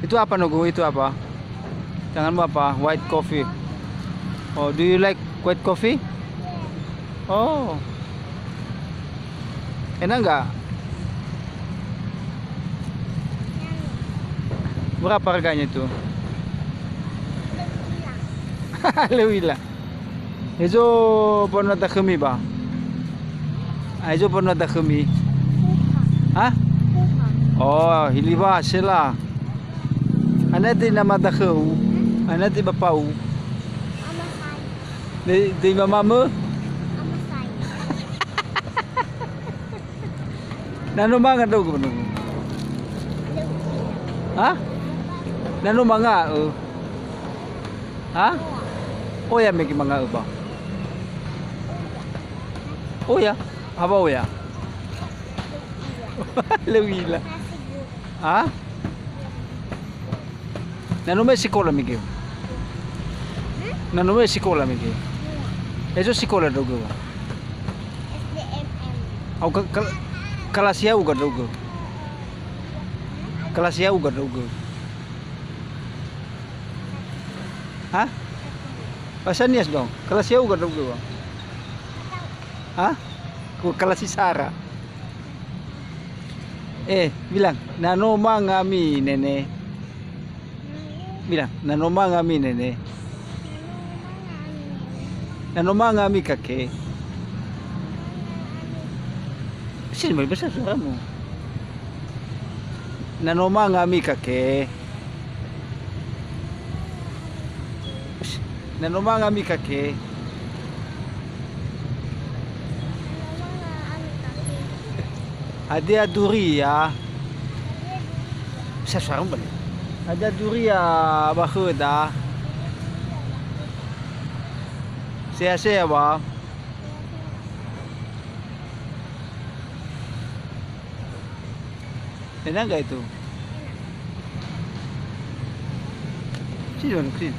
Itu apa Nugu? Itu apa? Tanganmu apa? White coffee. Oh, do you like white coffee? Oh. Enak nggak? Berapa harganya itu? Lewila. Hizo pernah tak kemi ba? Hizo pernah tak kemi? Hah? Oh, hiliba sila. Anati nama tak kau? Anati bapau? Di mamamu? Nano mga daw ko nung? Ha? Nano mga Ha? Oya may mga ba? Oya? Apa oya? Lewila. Ha? Nano may sikola migi? Nano may sikola migi? Eso sikola daw ko. Au kelas ya uga daw ko. Kelas ya uga daw ko. Hah? Pasan nias dong. Kelas ya uga daw ko. Hah? Kelas si Sara. Bilang, nanoma ngami nene. Bilang, nanoma ngami nene. Nanoma ngami kakek. Sini mai besar suaramu. Nanoma ngami kakek. Nanoma ngami kakek. Ada duri ya. Besar suaramu balik. Ada duri ya bahuda. Saya ba. Enak gak itu? Sini dong, sini.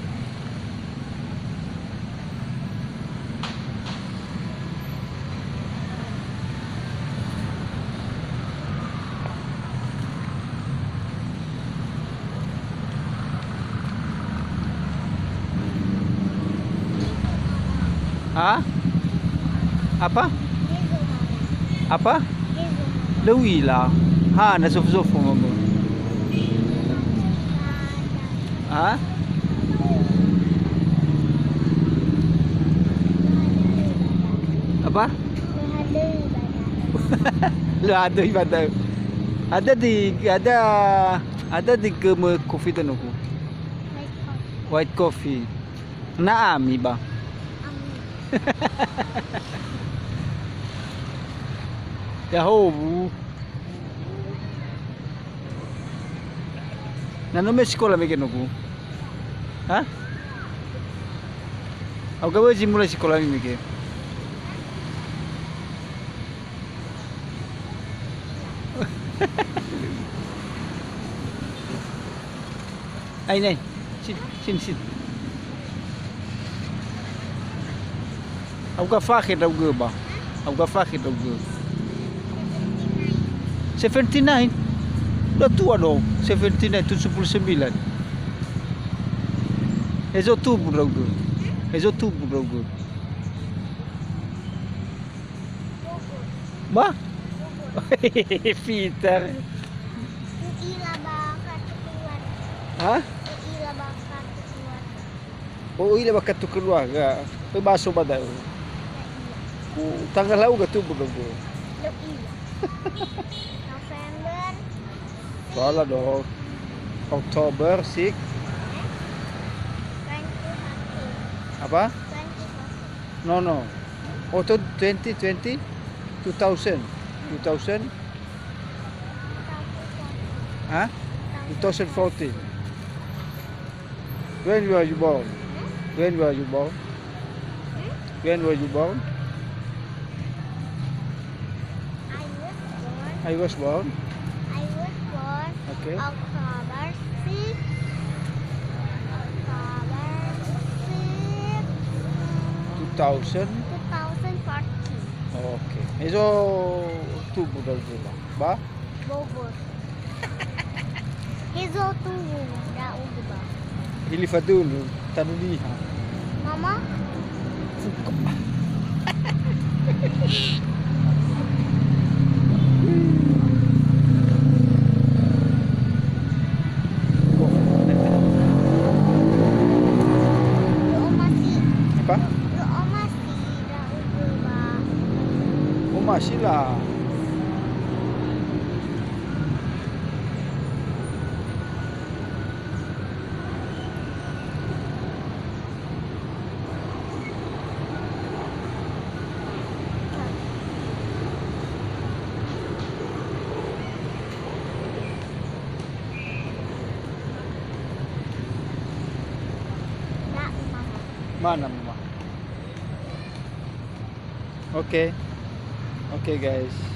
Hah? Apa? Apa? Lewi lah. Ha, nasuf-suf mo mo. Ha? Apa? Lu ada ibadah. Ada di ke kopi tu nuku. White coffee. Naami ba? Yahoo. Nano may sekolah may kinuku? Ha? Ako gawin simula sekolah may mikir. Ay, nay. Sin. Ako fakir daw ba? Ako fakir daw. 79. Udah tua dong, 79, 79. Ezo tubo daw go. Ezo tubo daw go. Ba? Peter. Ha? Oo, ila baka to keluar. May baso ba daw? Tanggal law ga tubo daw go. Wala dong. Oktober 6. Apa? No. Oh, 2020? 2000. Huh? 2014. When were you born? When were you born? I was born. Okay. October 6. October 6. 2000. 2014. Okay. Eso tubo daw ba? Bogor. Hizo tunggu. Dah udah. Hilifadul tanuliha. Mama. Lu masih. Apa? Lu masih. Dah udah. Oh masih lah. Dah mama. Mana mama? Oke. Oke guys.